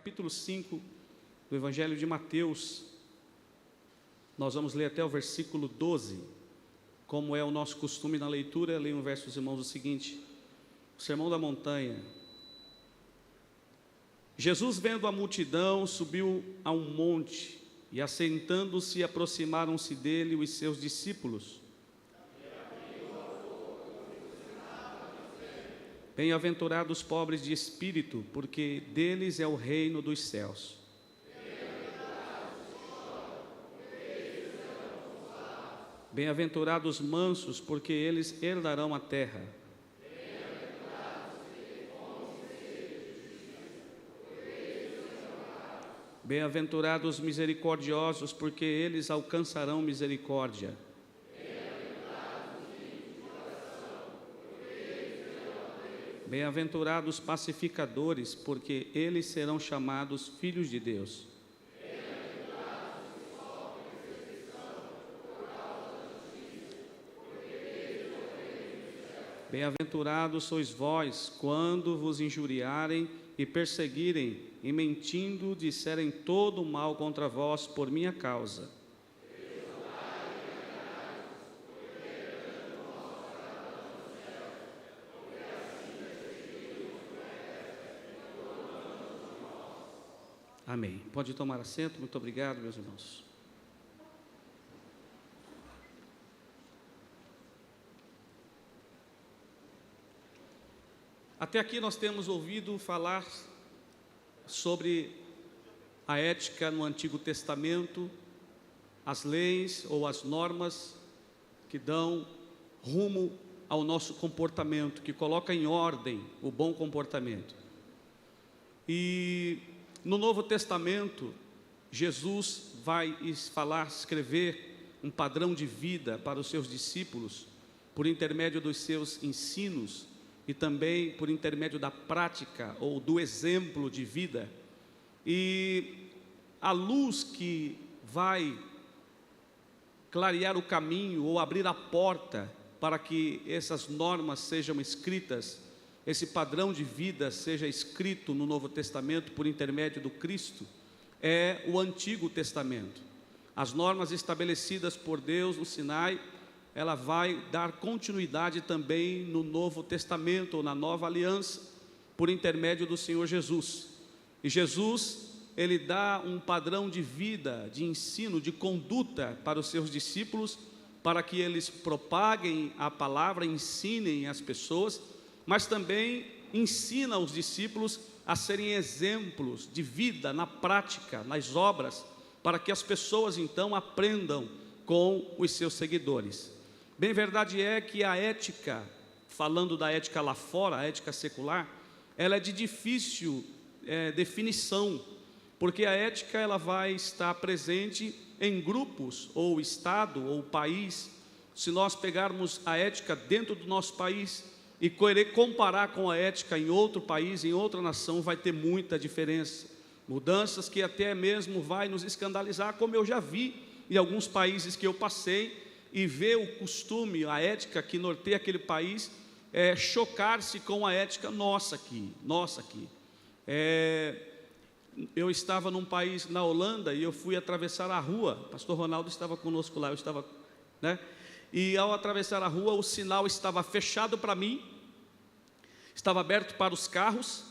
capítulo 5 do Evangelho de Mateus. Nós vamos ler até o versículo 12. Como é o nosso costume na leitura, leio um verso dos irmãos o seguinte: o Sermão da Montanha. Jesus, vendo a multidão, subiu a um monte, e assentando-se, aproximaram-se dele os seus discípulos. Bem-aventurados os pobres de espírito, porque deles é o reino dos céus. Bem-aventurados os mansos, porque eles herdarão a terra. Bem-aventurados os misericordiosos, porque eles alcançarão misericórdia. Bem-aventurados os pacificadores, porque eles serão chamados filhos de Deus. Bem-aventurados sois vós, quando vos injuriarem e perseguirem, e mentindo disserem todo o mal contra vós por minha causa. Amém. Pode tomar assento. Muito obrigado, meus irmãos. Até aqui nós temos ouvido falar sobre a ética no Antigo Testamento, as leis ou as normas que dão rumo ao nosso comportamento, que coloca em ordem o bom comportamento. E no Novo Testamento, Jesus vai escrever um padrão de vida para os seus discípulos, por intermédio dos seus ensinos, e também por intermédio da prática ou do exemplo de vida. E a luz que vai clarear o caminho ou abrir a porta para que essas normas sejam escritas, esse padrão de vida seja escrito no Novo Testamento por intermédio do Cristo, é o Antigo Testamento. As normas estabelecidas por Deus no Sinai, ela vai dar continuidade também no Novo Testamento, ou na Nova Aliança, por intermédio do Senhor Jesus. E Jesus, ele dá um padrão de vida, de ensino, de conduta para os seus discípulos, para que eles propaguem a palavra, ensinem as pessoas, mas também ensina os discípulos a serem exemplos de vida na prática, nas obras, para que as pessoas então aprendam com os seus seguidores. Bem, verdade é que a ética, falando da ética lá fora, a ética secular, ela é de difícil definição, porque a ética ela vai estar presente em grupos, ou estado, ou país. Se nós pegarmos a ética dentro do nosso país e querer comparar com a ética em outro país, em outra nação, vai ter muita diferença. Mudanças que até mesmo vai nos escandalizar, como eu já vi em alguns países que eu passei, e ver o costume, a ética que norteia aquele país, chocar-se com a ética nossa aqui. Eu estava num país, na Holanda, e eu fui atravessar a rua, o pastor Ronaldo estava conosco lá, e ao atravessar a rua, o sinal estava fechado para mim, estava aberto para os carros,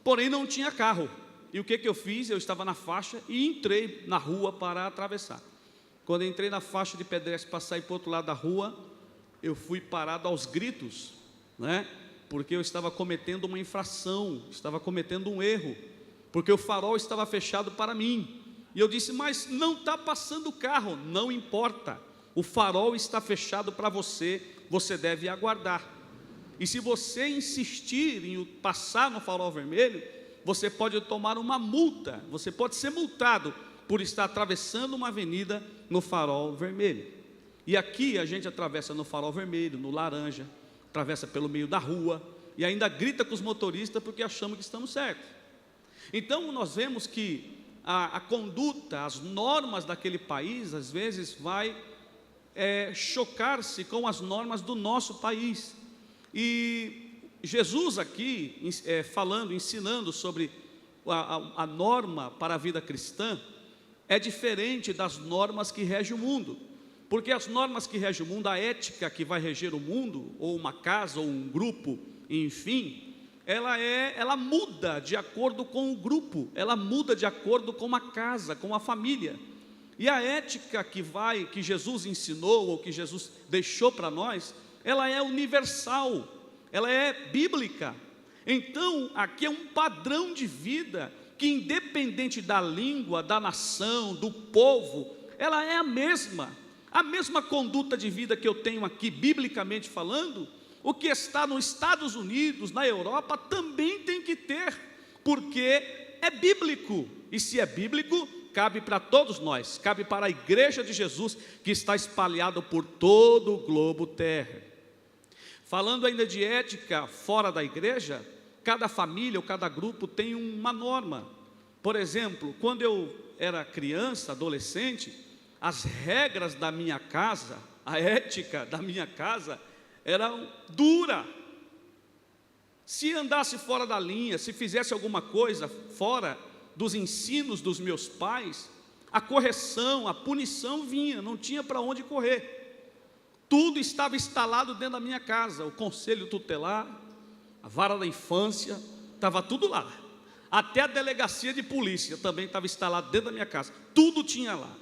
porém não tinha carro. E o que eu fiz? Eu estava na faixa e entrei na rua para atravessar. Quando eu entrei na faixa de pedestre para sair para o outro lado da rua, eu fui parado aos gritos, porque eu estava cometendo uma infração, estava cometendo um erro, porque o farol estava fechado para mim. E eu disse: mas não está passando carro. Não importa, o farol está fechado para você, você deve aguardar. E se você insistir em passar no farol vermelho, você pode tomar uma multa, você pode ser multado por estar atravessando uma avenida no farol vermelho. E aqui a gente atravessa no farol vermelho, no laranja, atravessa pelo meio da rua, e ainda grita com os motoristas porque achamos que estamos certos. Então nós vemos que a conduta, as normas daquele país, às vezes vai chocar-se com as normas do nosso país. E Jesus aqui, falando, ensinando sobre a norma para a vida cristã é diferente das normas que regem o mundo. Porque as normas que regem o mundo, a ética que vai reger o mundo, ou uma casa, ou um grupo, enfim, ela muda de acordo com o grupo, ela muda de acordo com a casa, com a família. E a ética que Jesus ensinou, ou que Jesus deixou para nós, ela é universal, ela é bíblica. Então, aqui é um padrão de vida, que independente da língua, da nação, do povo, ela é a mesma conduta de vida que eu tenho aqui, biblicamente falando, o que está nos Estados Unidos, na Europa, também tem que ter, porque é bíblico, e se é bíblico, cabe para todos nós, cabe para a igreja de Jesus, que está espalhada por todo o globo terra. Falando ainda de ética fora da igreja, cada família ou cada grupo tem uma norma. Por exemplo, quando eu era criança, adolescente, as regras da minha casa, a ética da minha casa, era dura. Se andasse fora da linha, se fizesse alguma coisa fora dos ensinos dos meus pais, a correção, a punição vinha, não tinha para onde correr. Tudo estava instalado dentro da minha casa, o conselho tutelar, a vara da infância, estava tudo lá. Até a delegacia de polícia também estava instalado dentro da minha casa, tudo tinha lá.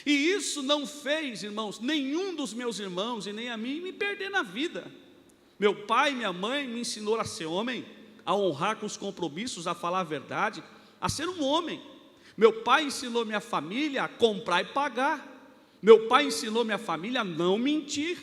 E isso não fez, irmãos, nenhum dos meus irmãos e nem a mim me perder na vida. Meu pai e minha mãe me ensinaram a ser homem, a honrar com os compromissos, a falar a verdade, a ser um homem. Meu pai ensinou minha família a comprar e pagar. Meu pai ensinou minha família a não mentir.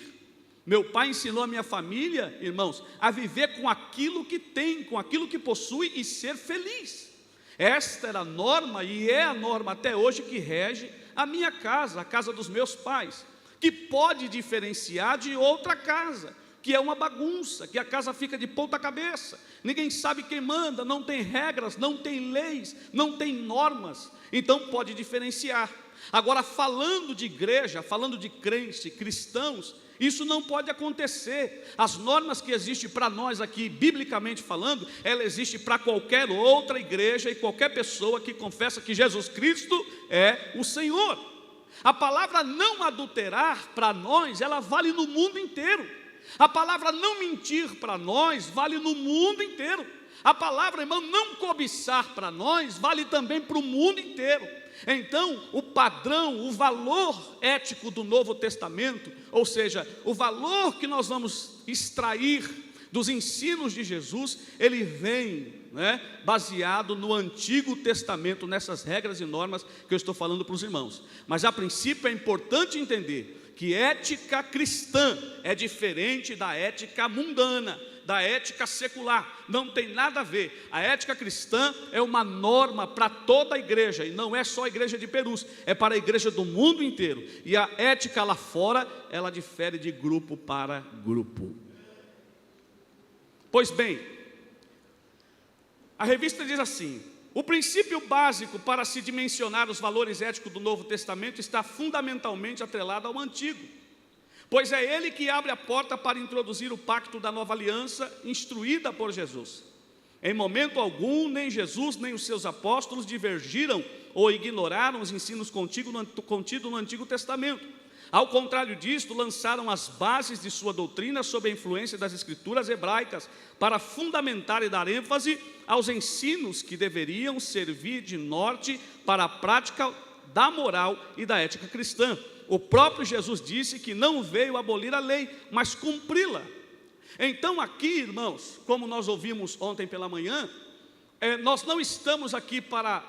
Meu pai ensinou a minha família, irmãos, a viver com aquilo que tem, com aquilo que possui e ser feliz. Esta era a norma e é a norma até hoje que rege a minha casa, a casa dos meus pais, que pode diferenciar de outra casa, que é uma bagunça, que a casa fica de ponta cabeça, ninguém sabe quem manda, não tem regras, não tem leis, não tem normas, então pode diferenciar. Agora, falando de igreja, falando de crentes, cristãos, isso não pode acontecer. As normas que existem para nós aqui, biblicamente falando, ela existe para qualquer outra igreja e qualquer pessoa que confessa que Jesus Cristo é o Senhor. A palavra não adulterar para nós, ela vale no mundo inteiro. A palavra não mentir para nós vale no mundo inteiro. A palavra, irmão, não cobiçar para nós vale também para o mundo inteiro. Então, o padrão, o valor ético do Novo Testamento, ou seja, o valor que nós vamos extrair dos ensinos de Jesus, ele vem, baseado no Antigo Testamento, nessas regras e normas que eu estou falando para os irmãos. Mas a princípio é importante entender que ética cristã é diferente da ética mundana, da ética secular, não tem nada a ver. A ética cristã é uma norma para toda a igreja, e não é só a igreja de Perus, é para a igreja do mundo inteiro. E a ética lá fora, ela difere de grupo para grupo. Pois bem, a revista diz assim: o princípio básico para se dimensionar os valores éticos do Novo Testamento está fundamentalmente atrelado ao Antigo, pois é ele que abre a porta para introduzir o pacto da nova aliança, instruída por Jesus. Em momento algum, nem Jesus nem os seus apóstolos divergiram ou ignoraram os ensinos contidos no Antigo Testamento. Ao contrário disto, lançaram as bases de sua doutrina sob a influência das escrituras hebraicas, para fundamentar e dar ênfase aos ensinos que deveriam servir de norte para a prática da moral e da ética cristã. O próprio Jesus disse que não veio abolir a lei, mas cumpri-la. Então aqui, irmãos, como nós ouvimos ontem pela manhã, nós não estamos aqui para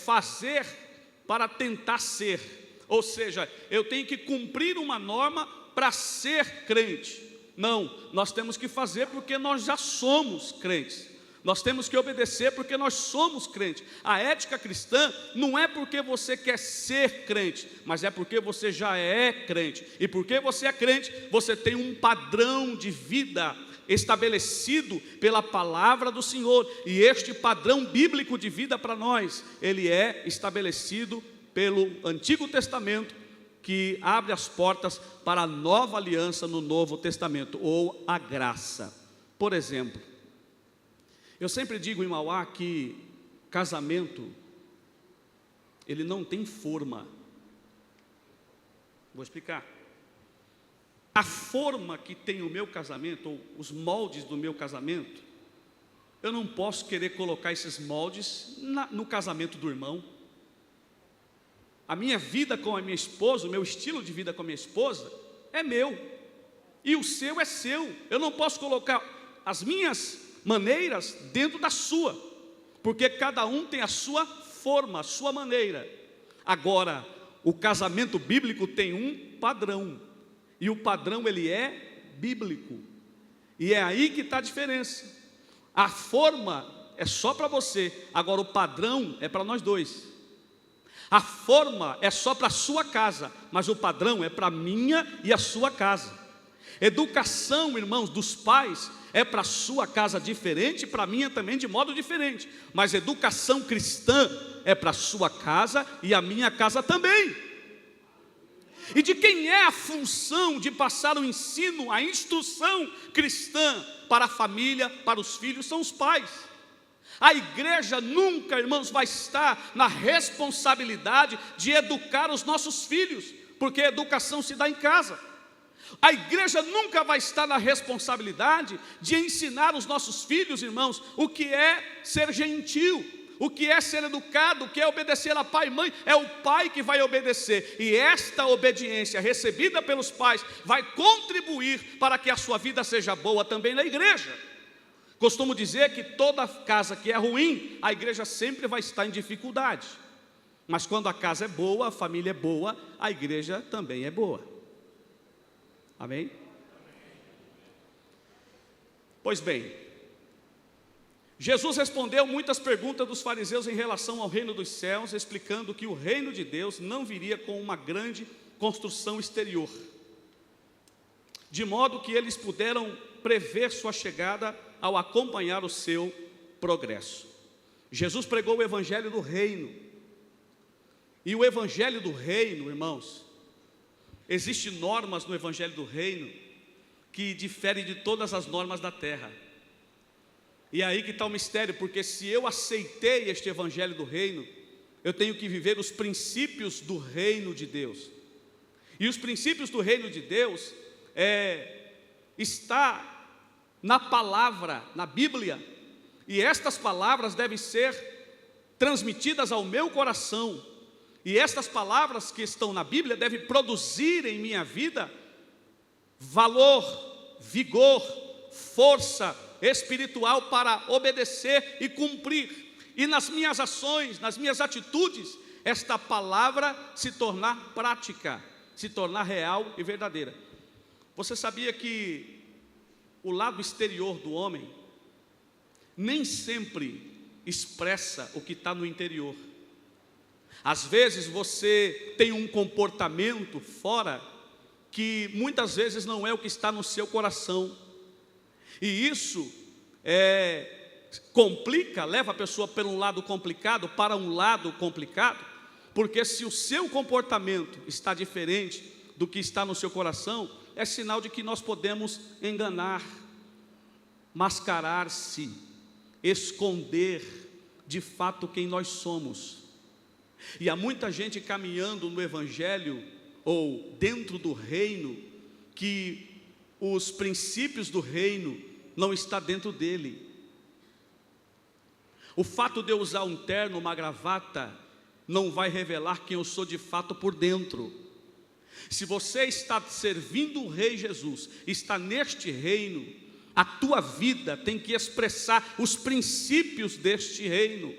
fazer, para tentar ser. Ou seja, eu tenho que cumprir uma norma para ser crente. Não, nós temos que fazer porque nós já somos crentes. Nós temos que obedecer porque nós somos crentes. A ética cristã não é porque você quer ser crente, mas é porque você já é crente. E porque você é crente, você tem um padrão de vida estabelecido pela palavra do Senhor. E este padrão bíblico de vida para nós, ele é estabelecido pelo Antigo Testamento, que abre as portas para a nova aliança no Novo Testamento, ou a graça. Por exemplo, eu sempre digo em Mauá que casamento, ele não tem forma. Vou explicar. A forma que tem o meu casamento, ou os moldes do meu casamento, eu não posso querer colocar esses moldes no casamento do irmão. A minha vida com a minha esposa, o meu estilo de vida com a minha esposa, é meu, e o seu é seu. Eu não posso colocar as minhas maneiras dentro da sua, porque cada um tem a sua forma, a sua maneira. Agora, o casamento bíblico tem um padrão, e o padrão ele é bíblico, e é aí que está a diferença. A forma é só para você, agora o padrão é para nós dois. A forma é só para a sua casa, mas o padrão é para a minha e a sua casa. Educação, irmãos, dos pais é para a sua casa diferente, para a minha também de modo diferente, mas educação cristã é para a sua casa e a minha casa também. E de quem é a função de passar o ensino, a instrução cristã para a família, para os filhos? São os pais. A igreja nunca, irmãos, vai estar na responsabilidade de educar os nossos filhos, porque a educação se dá em casa. A igreja nunca vai estar na responsabilidade de ensinar os nossos filhos, irmãos, o que é ser gentil, o que é ser educado, o que é obedecer a pai e mãe. É o pai que vai obedecer, e esta obediência recebida pelos pais vai contribuir para que a sua vida seja boa também na igreja. Costumo dizer que toda casa que é ruim, a igreja sempre vai estar em dificuldade, mas quando a casa é boa, a família é boa, a igreja também é boa. Amém? Pois bem, Jesus respondeu muitas perguntas dos fariseus em relação ao reino dos céus, explicando que o reino de Deus não viria com uma grande construção exterior, de modo que eles puderam prever sua chegada ao acompanhar o seu progresso. Jesus pregou o evangelho do reino, e o evangelho do reino, irmãos, existem normas no evangelho do reino que diferem de todas as normas da terra. E é aí que está o mistério, porque se eu aceitei este evangelho do reino, eu tenho que viver os princípios do reino de Deus. E os princípios do reino de Deus está na palavra, na Bíblia, e estas palavras devem ser transmitidas ao meu coração, e estas palavras que estão na Bíblia devem produzir em minha vida valor, vigor, força espiritual para obedecer e cumprir, e nas minhas ações, nas minhas atitudes, esta palavra se tornar prática, se tornar real e verdadeira. Você sabia que o lado exterior do homem nem sempre expressa o que está no interior? Às vezes você tem um comportamento fora que muitas vezes não é o que está no seu coração, e isso complica, leva a pessoa para um lado complicado, porque se o seu comportamento está diferente do que está no seu coração, é sinal de que nós podemos enganar, mascarar-se, esconder de fato quem nós somos. E há muita gente caminhando no evangelho ou dentro do reino, que os princípios do reino não estão dentro dele. O fato de eu usar um terno, uma gravata, não vai revelar quem eu sou de fato por dentro. Se você está servindo o Rei Jesus, está neste reino, a tua vida tem que expressar os princípios deste reino.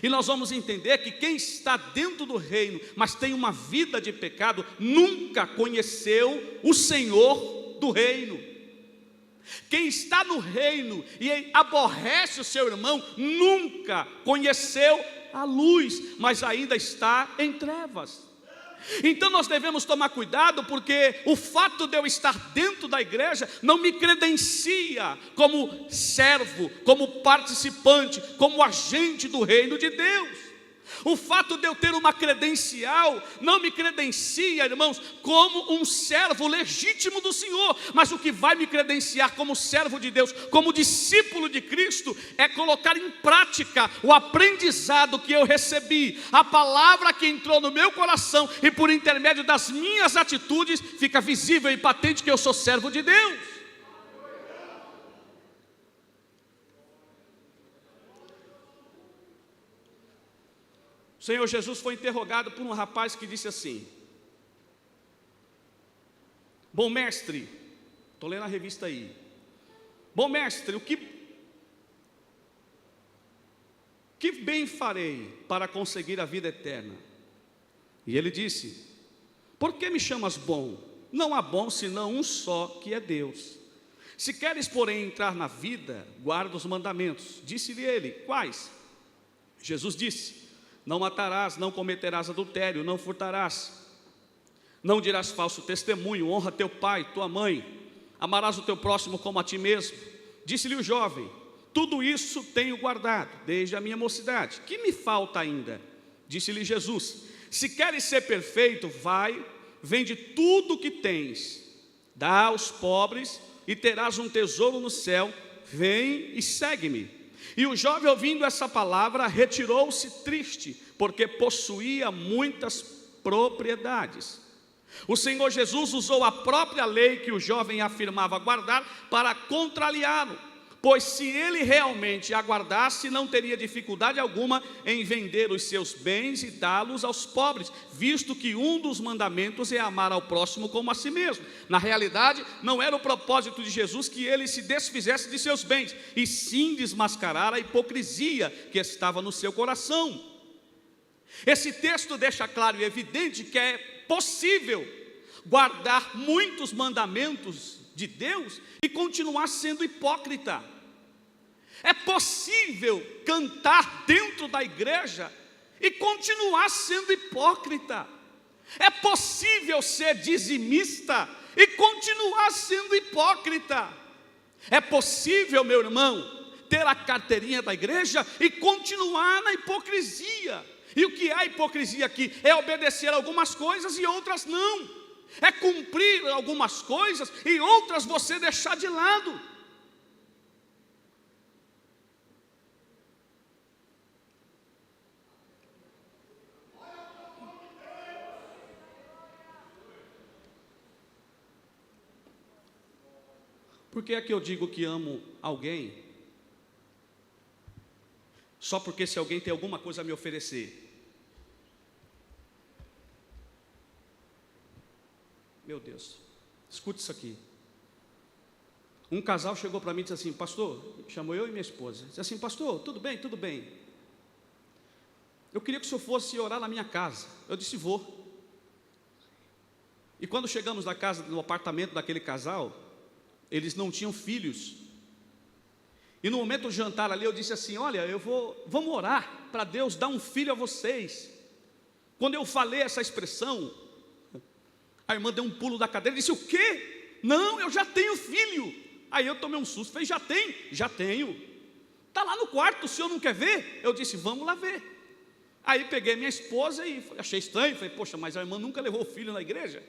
E nós vamos entender que quem está dentro do reino, mas tem uma vida de pecado, nunca conheceu o Senhor do reino. Quem está no reino e aborrece o seu irmão, nunca conheceu a luz, mas ainda está em trevas. Então nós devemos tomar cuidado, porque o fato de eu estar dentro da igreja não me credencia como servo, como participante, como agente do reino de Deus. O fato de eu ter uma credencial não me credencia, irmãos, como um servo legítimo do Senhor, mas o que vai me credenciar como servo de Deus, como discípulo de Cristo, é colocar em prática o aprendizado que eu recebi, a palavra que entrou no meu coração, e por intermédio das minhas atitudes, fica visível e patente que eu sou servo de Deus. O Senhor Jesus foi interrogado por um rapaz que disse assim: bom mestre, estou lendo a revista aí, bom mestre, o que bem farei para conseguir a vida eterna? E ele disse: por que me chamas bom? Não há bom senão um só, que é Deus. Se queres, porém, entrar na vida, guarda os mandamentos. Disse-lhe ele: quais? Jesus disse: não matarás, não cometerás adultério, não furtarás, não dirás falso testemunho, honra teu pai, tua mãe, amarás o teu próximo como a ti mesmo. Disse-lhe o jovem: tudo isso tenho guardado desde a minha mocidade, que me falta ainda? Disse-lhe Jesus: se queres ser perfeito, vai, vende tudo o que tens, dá aos pobres e terás um tesouro no céu, vem e segue-me. E o jovem, ouvindo essa palavra, retirou-se triste, porque possuía muitas propriedades. O Senhor Jesus usou a própria lei que o jovem afirmava guardar para contrariá-lo, pois se ele realmente a guardasse, não teria dificuldade alguma em vender os seus bens e dá-los aos pobres, visto que um dos mandamentos é amar ao próximo como a si mesmo. Na realidade, não era o propósito de Jesus que ele se desfizesse de seus bens, e sim desmascarar a hipocrisia que estava no seu coração. Esse texto deixa claro e evidente que é possível guardar muitos mandamentos de Deus e continuar sendo hipócrita. É possível cantar dentro da igreja e continuar sendo hipócrita. É possível ser dizimista e continuar sendo hipócrita. É possível, meu irmão, ter a carteirinha da igreja e continuar na hipocrisia. E o que é a hipocrisia aqui? É obedecer algumas coisas e outras não. É cumprir algumas coisas e outras você deixar de lado. Por que é que eu digo que amo alguém? Só porque se alguém tem alguma coisa a me oferecer. Meu Deus, escute isso aqui. Um casal chegou para mim e disse assim: pastor, chamou eu e minha esposa, disse assim: pastor, tudo bem, tudo bem. Eu queria que o senhor fosse orar na minha casa. Eu disse: vou. E quando chegamos na casa, no apartamento daquele casal, eles não tinham filhos. E no momento do jantar ali, eu disse assim: olha, vamos orar para Deus dar um filho a vocês. Quando eu falei essa expressão, a irmã deu um pulo da cadeira e disse: o quê? Não, eu já tenho filho. Aí eu tomei um susto, falei: já tem? Já tenho. Está lá no quarto, o senhor não quer ver? Eu disse: vamos lá ver. Aí peguei minha esposa e achei estranho, falei: poxa, mas a irmã nunca levou o filho na igreja?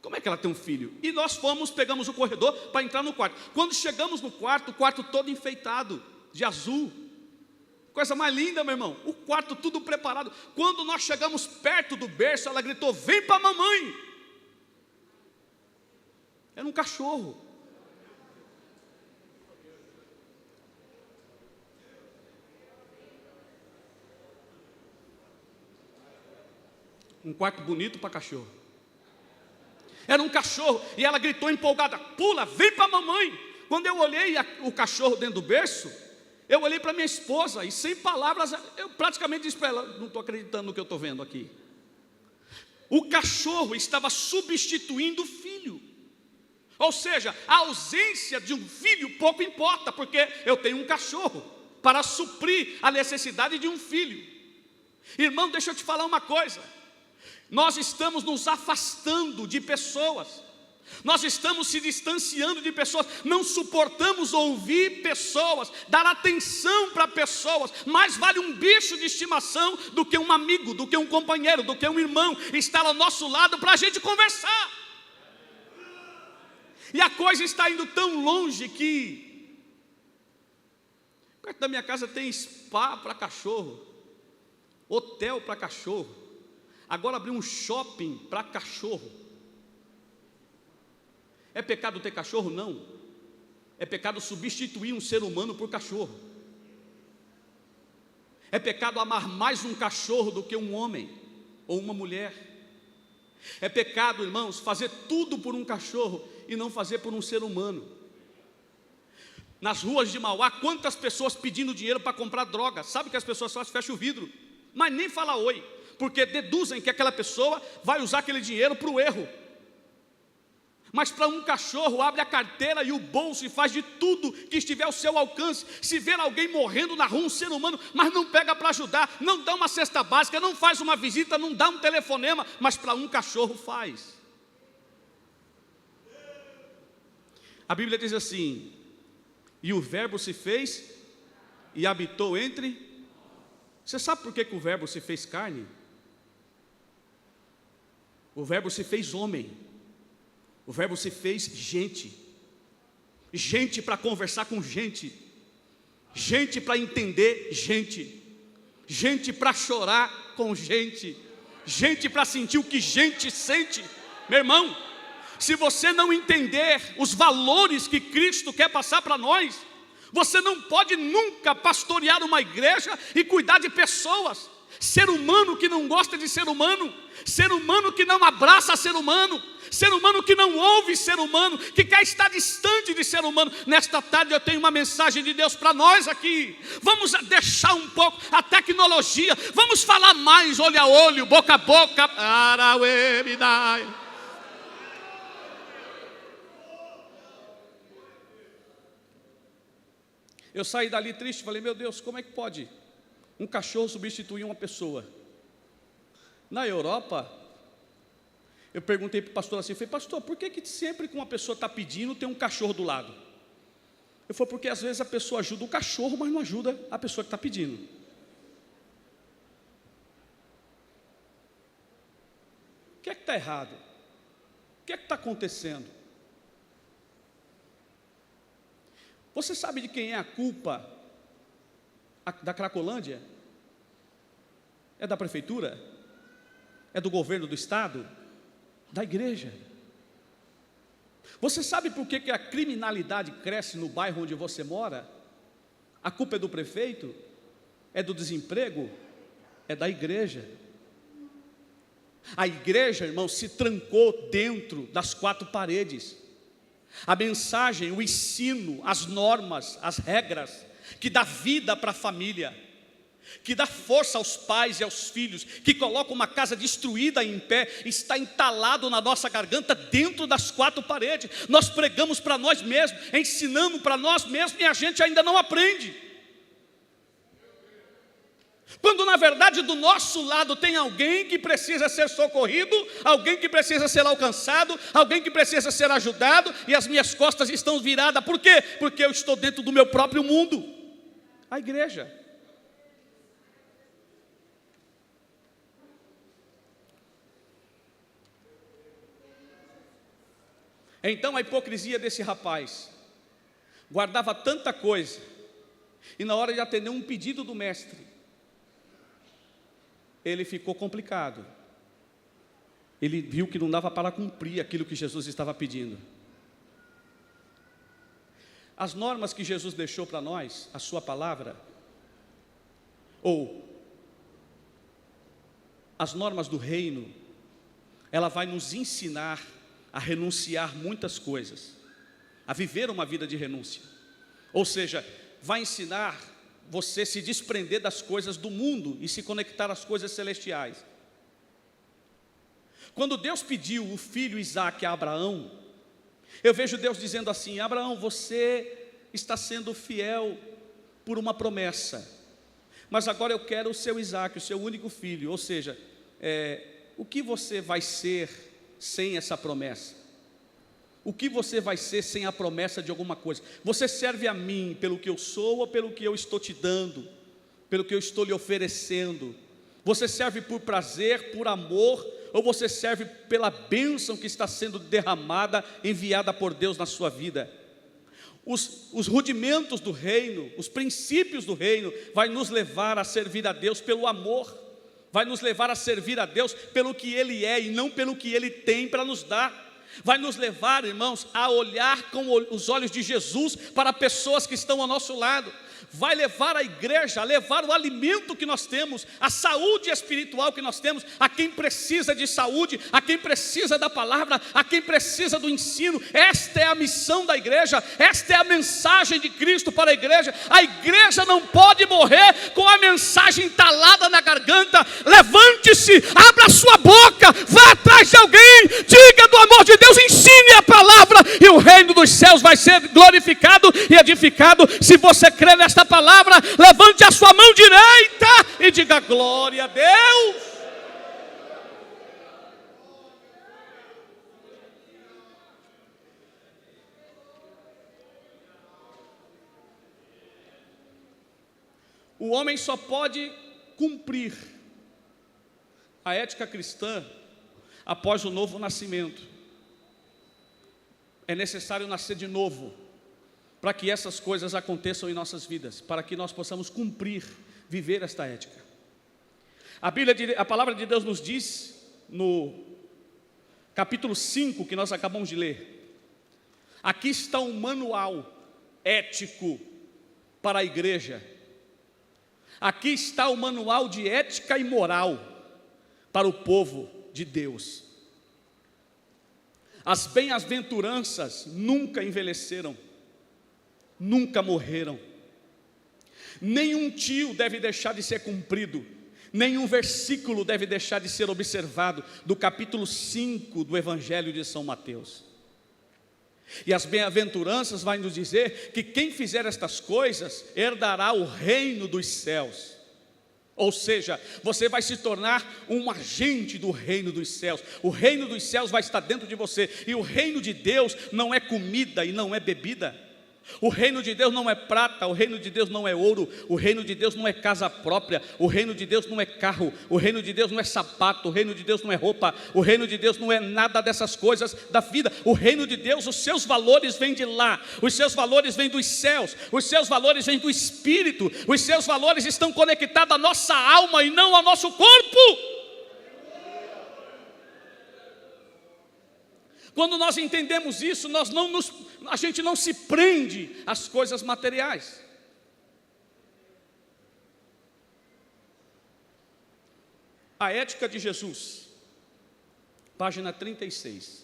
Como é que ela tem um filho? E nós pegamos o corredor para entrar no quarto. Quando chegamos no quarto, o quarto todo enfeitado, de azul. Coisa mais linda, meu irmão. O quarto tudo preparado. Quando nós chegamos perto do berço, ela gritou: vem para a mamãe. Era um cachorro. Um quarto bonito para cachorro. Era um cachorro, e ela gritou empolgada: pula, vem para a mamãe. Quando eu olhei o cachorro dentro do berço, eu olhei para minha esposa, e sem palavras, eu praticamente disse para ela: não estou acreditando no que eu estou vendo aqui. O cachorro estava substituindo o filho. Ou seja, a ausência de um filho pouco importa, porque eu tenho um cachorro para suprir a necessidade de um filho. Irmão, deixa eu te falar uma coisa. Nós estamos nos afastando de pessoas, Nós estamos se distanciando de pessoas, não suportamos ouvir pessoas, dar atenção para pessoas. Mais vale um bicho de estimação do que um amigo, do que um companheiro, do que um irmão estar ao nosso lado para a gente conversar. E a coisa está indo tão longe que perto da minha casa tem spa para cachorro, hotel para cachorro, agora abriu um shopping para cachorro. É pecado ter cachorro? Não. É pecado substituir um ser humano por cachorro. É pecado amar mais um cachorro do que um homem ou uma mulher. É pecado, irmãos, fazer tudo por um cachorro e não fazer por um ser humano. Nas ruas de Mauá, quantas pessoas pedindo dinheiro para comprar droga? Sabe o que as pessoas fazem? Fecham o vidro, mas nem fala oi, porque deduzem que aquela pessoa vai usar aquele dinheiro para o erro. Mas para um cachorro, abre a carteira e o bolso e faz de tudo que estiver ao seu alcance. Se ver alguém morrendo na rua, um ser humano, mas não pega para ajudar, não dá uma cesta básica, não faz uma visita, não dá um telefonema, mas para um cachorro faz. A Bíblia diz assim: e o verbo se fez e habitou entre. Você sabe por que o verbo se fez carne? O verbo se fez homem. O verbo se fez gente. Gente para conversar com gente. Gente para entender gente. Gente para chorar com gente. Gente para sentir o que gente sente. Meu irmão, se você não entender os valores que Cristo quer passar para nós, você não pode nunca pastorear uma igreja e cuidar de pessoas. Ser humano que não gosta de ser humano, ser humano que não abraça ser humano que não ouve ser humano, que quer estar distante de ser humano. Nesta tarde eu tenho uma mensagem de Deus para nós aqui. Vamos deixar um pouco a tecnologia, vamos falar mais olho a olho, boca a boca. Eu saí dali triste, falei, meu Deus, como é que pode um cachorro substituir uma pessoa? Na Europa, eu perguntei para o pastor assim, falei, pastor, por que sempre que uma pessoa está pedindo, tem um cachorro do lado? Eu falei, porque às vezes a pessoa ajuda o cachorro, mas não ajuda a pessoa que está pedindo. O que é que está errado? O que é que está acontecendo? Você sabe de quem é a culpa da Cracolândia? É da prefeitura? É do governo do estado? Da igreja? Você sabe por que a criminalidade cresce no bairro onde você mora? A culpa é do prefeito? É do desemprego? É da igreja. A igreja, irmão, se trancou dentro das quatro paredes. A mensagem, o ensino, as normas, as regras, que dá vida para a família, que dá força aos pais e aos filhos, que coloca uma casa destruída em pé, está entalado na nossa garganta dentro das quatro paredes. Nós pregamos para nós mesmos, ensinamos para nós mesmos e a gente ainda não aprende. Quando na verdade do nosso lado tem alguém que precisa ser socorrido, alguém que precisa ser alcançado, alguém que precisa ser ajudado, e as minhas costas estão viradas. Por quê? Porque eu estou dentro do meu próprio mundo, a igreja. Então a hipocrisia desse rapaz, guardava tanta coisa, e na hora de atender um pedido do mestre, ele ficou complicado. Ele viu que não dava para cumprir aquilo que Jesus estava pedindo. As normas que Jesus deixou para nós, a sua palavra, ou as normas do reino, ela vai nos ensinar a renunciar muitas coisas, a viver uma vida de renúncia. Ou seja, vai ensinar você se desprender das coisas do mundo e se conectar às coisas celestiais. Quando Deus pediu o filho Isaque a Abraão, eu vejo Deus dizendo assim: Abraão, você está sendo fiel por uma promessa, mas agora eu quero o seu Isaque, o seu único filho. Ou seja, o que você vai ser sem essa promessa? O que você vai ser sem a promessa de alguma coisa? Você serve a mim pelo que eu sou ou pelo que eu estou te dando? Pelo que eu estou lhe oferecendo? Você serve por prazer, por amor, ou você serve pela bênção que está sendo derramada, enviada por Deus na sua vida? Os rudimentos do reino, os princípios do reino, vai nos levar a servir a Deus pelo amor, vai nos levar a servir a Deus pelo que Ele é e não pelo que Ele tem para nos dar. Vai nos levar, irmãos, a olhar com os olhos de Jesus para pessoas que estão ao nosso lado. Vai levar a igreja, a levar o alimento que nós temos, a saúde espiritual que nós temos, a quem precisa de saúde, a quem precisa da palavra, a quem precisa do ensino. Esta é a missão da igreja, esta é a mensagem de Cristo para a igreja. A igreja não pode morrer com a mensagem entalada na garganta. Levante-se, abra sua boca, vá atrás de alguém, diga do amor de Deus, ensine a palavra, e o reino dos céus vai ser glorificado e edificado. Se você crê nesta palavra, levante a sua mão direita e diga glória a Deus. O homem só pode cumprir a ética cristã após o novo nascimento. É necessário nascer de novo para que essas coisas aconteçam em nossas vidas, para que nós possamos cumprir, viver esta ética. A palavra de Deus nos diz, no capítulo 5, que nós acabamos de ler, aqui está um manual ético para a igreja, aqui está o manual de ética e moral para o povo de Deus. As bem-aventuranças nunca envelheceram, nunca morreram. Nenhum tio deve deixar de ser cumprido, nenhum versículo deve deixar de ser observado, do capítulo 5 do Evangelho de São Mateus. E as bem-aventuranças vai nos dizer que quem fizer estas coisas herdará o reino dos céus. Ou seja, você vai se tornar um agente do reino dos céus. O reino dos céus vai estar dentro de você. E o reino de Deus não é comida e não é bebida. O reino de Deus não é prata, o reino de Deus não é ouro, o reino de Deus não é casa própria, o reino de Deus não é carro, o reino de Deus não é sapato, o reino de Deus não é roupa, o reino de Deus não é nada dessas coisas da vida. O reino de Deus, os seus valores vêm de lá, os seus valores vêm dos céus, os seus valores vêm do Espírito, os seus valores estão conectados à nossa alma e não ao nosso corpo. Quando nós entendemos isso, a gente não se prende às coisas materiais. A ética de Jesus, página 36.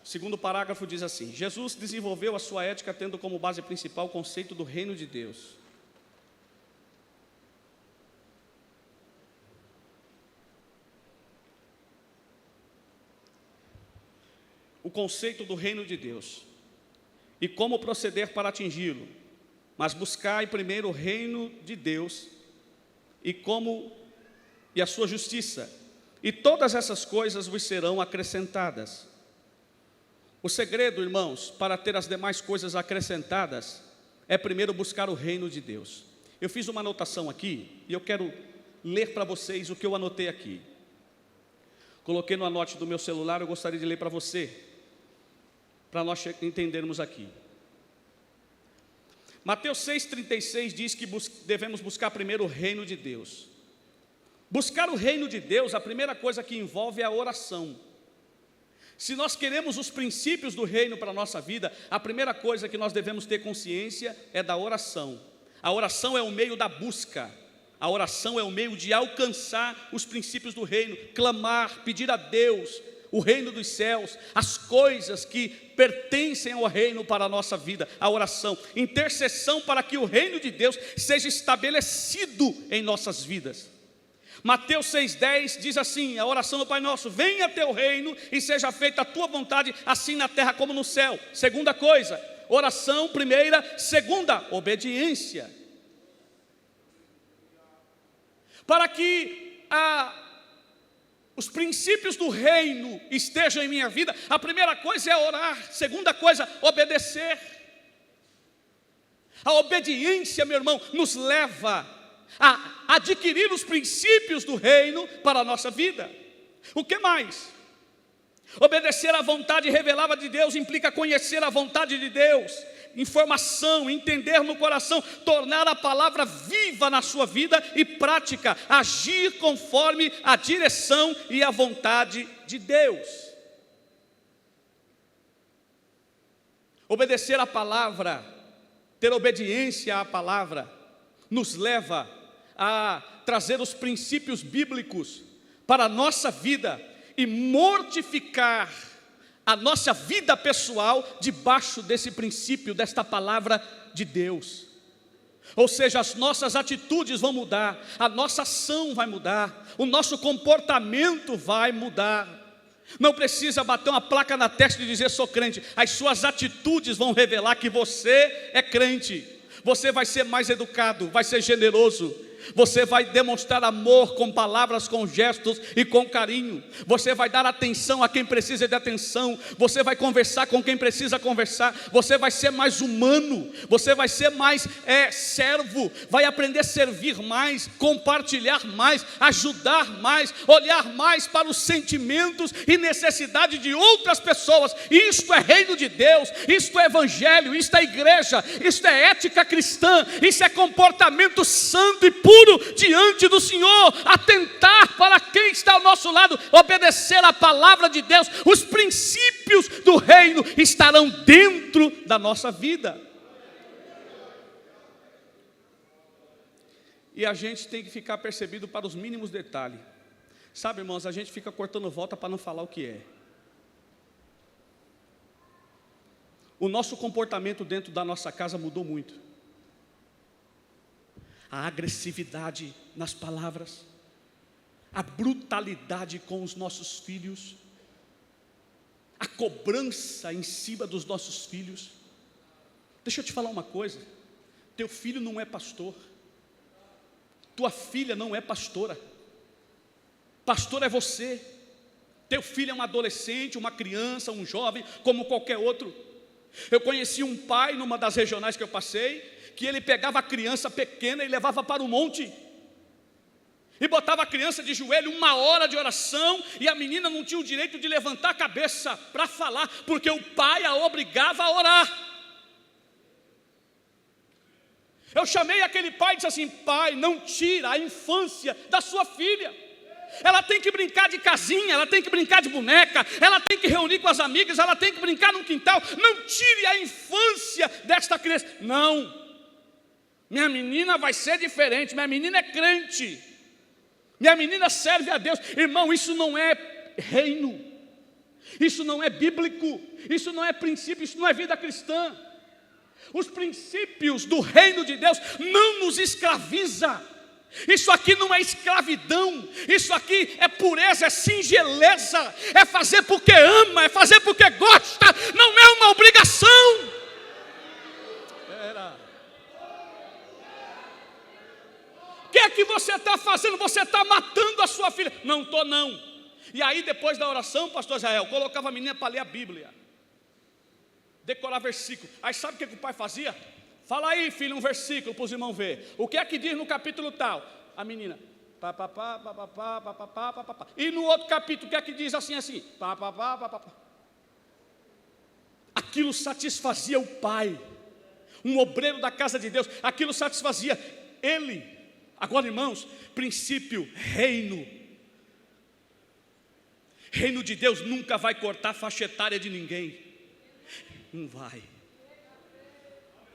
O segundo parágrafo diz assim: Jesus desenvolveu a sua ética tendo como base principal o conceito do reino de Deus. O conceito do reino de Deus e como proceder para atingi-lo, mas buscai primeiro o reino de Deus e a sua justiça, e todas essas coisas vos serão acrescentadas. O segredo, irmãos, para ter as demais coisas acrescentadas é primeiro buscar o reino de Deus. Eu fiz uma anotação aqui e eu quero ler para vocês o que eu anotei aqui. Coloquei no anote do meu celular, eu gostaria de ler para você, para nós entendermos aqui. Mateus 6,36 diz que devemos buscar primeiro o reino de Deus. Buscar o reino de Deus, a primeira coisa que envolve é a oração. Se nós queremos os princípios do reino para a nossa vida, a primeira coisa que nós devemos ter consciência é da oração. A oração é o meio da busca. A oração é o meio de alcançar os princípios do reino, clamar, pedir a Deus o reino dos céus, as coisas que pertencem ao reino para a nossa vida, a oração, intercessão para que o reino de Deus seja estabelecido em nossas vidas. Mateus 6,10 diz assim, a oração do Pai Nosso: venha teu reino e seja feita a tua vontade, assim na terra como no céu. Segunda coisa, oração primeira. Segunda, obediência. Para que os princípios do reino estejam em minha vida, a primeira coisa é orar, segunda coisa, obedecer. A obediência, meu irmão, nos leva a adquirir os princípios do reino para a nossa vida. O que mais? Obedecer à vontade revelada de Deus implica conhecer a vontade de Deus, informação, entender no coração, tornar a palavra viva na sua vida e prática, agir conforme a direção e a vontade de Deus. Obedecer à palavra, ter obediência à palavra, nos leva a trazer os princípios bíblicos para a nossa vida e mortificar a nossa vida pessoal debaixo desse princípio, desta palavra de Deus. Ou seja, as nossas atitudes vão mudar, a nossa ação vai mudar, o nosso comportamento vai mudar. Não precisa bater uma placa na testa e dizer sou crente, as suas atitudes vão revelar que você é crente. Você vai ser mais educado, vai ser generoso, você vai demonstrar amor com palavras, com gestos e com carinho. Você vai dar atenção a quem precisa de atenção. Você vai conversar com quem precisa conversar. Você vai ser mais humano. Você vai ser mais servo. Vai aprender a servir mais, compartilhar mais, ajudar mais, olhar mais para os sentimentos e necessidade de outras pessoas. Isto é reino de Deus. Isto é evangelho. Isto é igreja. Isto é ética cristã. Isso é comportamento santo e puro diante do Senhor, atentar para quem está ao nosso lado, obedecer a palavra de Deus. Os princípios do reino estarão dentro da nossa vida. E a gente tem que ficar percebido para os mínimos detalhes. Sabe, irmãos, a gente fica cortando volta para não falar o que é. O nosso comportamento dentro da nossa casa mudou muito. A agressividade nas palavras, a brutalidade com os nossos filhos, a cobrança em cima dos nossos filhos. Deixa eu te falar uma coisa, teu filho não é pastor, tua filha não é pastora, pastor é você. Teu filho é um adolescente, uma criança, um jovem, como qualquer outro. Eu conheci um pai numa das regionais que eu passei, que ele pegava a criança pequena e levava para o monte, e botava a criança de joelho 1 hora de oração, e a menina não tinha o direito de levantar a cabeça para falar, porque o pai a obrigava a orar. Eu chamei aquele pai e disse assim: pai, não tira a infância da sua filha. Ela tem que brincar de casinha, ela tem que brincar de boneca, ela tem que reunir com as amigas, ela tem que brincar no quintal. Não tire a infância desta criança. Não, minha menina vai ser diferente, minha menina é crente, minha menina serve a Deus. Irmão, isso não é reino, isso não é bíblico, isso não é princípio, isso não é vida cristã. Os princípios do reino de Deus não nos escraviza. Isso aqui não é escravidão, isso aqui é pureza, é singeleza, é fazer porque ama, é fazer porque gosta, não é uma obrigação. O que é que você está fazendo? Você está matando a sua filha. Não estou não. E aí depois da oração, pastor Israel, colocava a menina para ler a Bíblia, decorar versículo. Aí sabe o que o pai fazia? Fala aí, filho, um versículo para os irmãos ver. O que é que diz no capítulo tal? A menina, papapá, papapá, papapá, papapá. E no outro capítulo, o que é que diz assim? Papapá, papapá. Aquilo satisfazia o pai, um obreiro da casa de Deus. Aquilo satisfazia ele. Agora, irmãos, princípio, reino. Reino de Deus nunca vai cortar a faixa etária de ninguém. Não vai.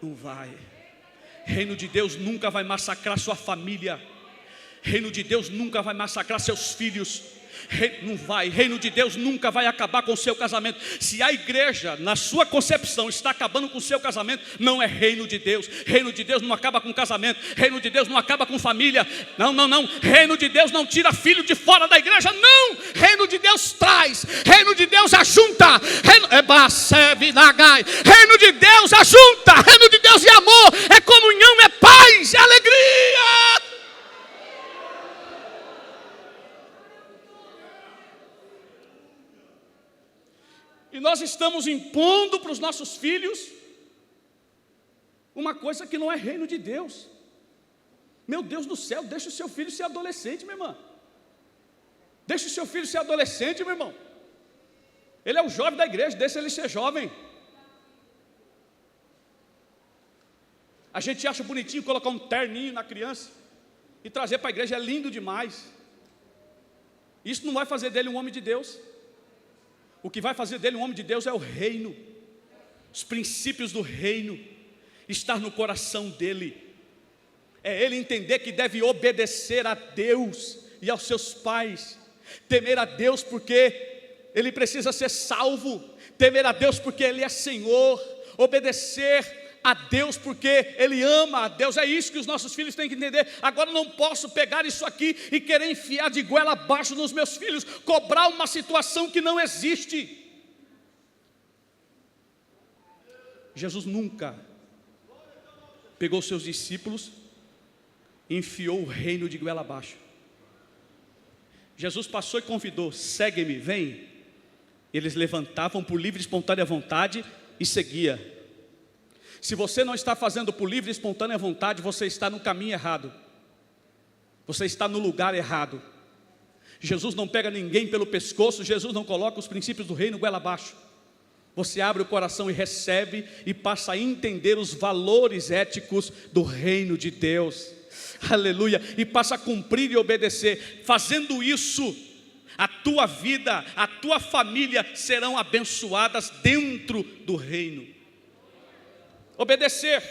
Não vai. Reino de Deus nunca vai massacrar sua família. Reino de Deus nunca vai massacrar seus filhos. Não vai. Reino de Deus nunca vai acabar com o seu casamento. Se a igreja, na sua concepção, está acabando com o seu casamento, não é reino de Deus. Reino de Deus não acaba com casamento. Reino de Deus não acaba com família. Não. Reino de Deus não tira filho de fora da igreja. Não. Reino de Deus traz. Reino de Deus ajunta. Reino de Deus ajunta. Reino de Deus é amor, é comunhão, é paz, é alegria. E nós estamos impondo para os nossos filhos uma coisa que não é reino de Deus. Meu Deus do céu, deixa o seu filho ser adolescente, minha irmã. Deixa o seu filho ser adolescente, meu irmão. Ele é o jovem da igreja, deixa ele ser jovem. A gente acha bonitinho colocar um terninho na criança e trazer para a igreja, é lindo demais. Isso não vai fazer dele um homem de Deus. O que vai fazer dele um homem de Deus é o reino, os princípios do reino, estar no coração dele. É ele entender que deve obedecer a Deus e aos seus pais, temer a Deus porque ele precisa ser salvo, temer a Deus porque ele é Senhor, obedecer a Deus porque ele ama a Deus. É isso que os nossos filhos têm que entender. Agora eu não posso pegar isso aqui e querer enfiar de goela abaixo nos meus filhos, cobrar uma situação que não existe. Jesus nunca pegou seus discípulos e enfiou o reino de goela abaixo. Jesus passou e convidou: segue-me, vem. Eles levantavam por livre e espontânea vontade e seguia. Se você não está fazendo por livre e espontânea vontade, você está no caminho errado. Você está no lugar errado. Jesus não pega ninguém pelo pescoço, Jesus não coloca os princípios do reino goela abaixo. Você abre o coração e recebe e passa a entender os valores éticos do reino de Deus. Aleluia, e passa a cumprir e obedecer. Fazendo isso, a tua vida, a tua família serão abençoadas dentro do reino. Obedecer.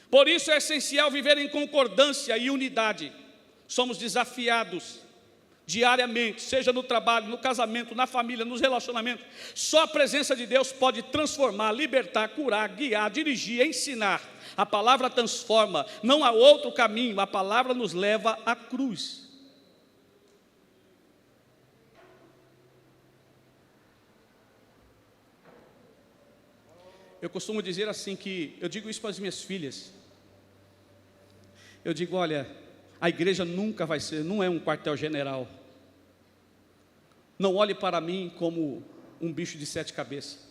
Por isso é essencial viver em concordância e unidade. Somos desafiados diariamente, seja no trabalho, no casamento, na família, nos relacionamentos. Só a presença de Deus pode transformar, libertar, curar, guiar, dirigir, ensinar. A palavra transforma, não há outro caminho, a palavra nos leva à cruz. Eu costumo dizer assim que, eu digo isso para as minhas filhas, eu digo, olha, a igreja nunca vai ser, não é um quartel-general. Não olhe para mim como um bicho de 7 cabeças.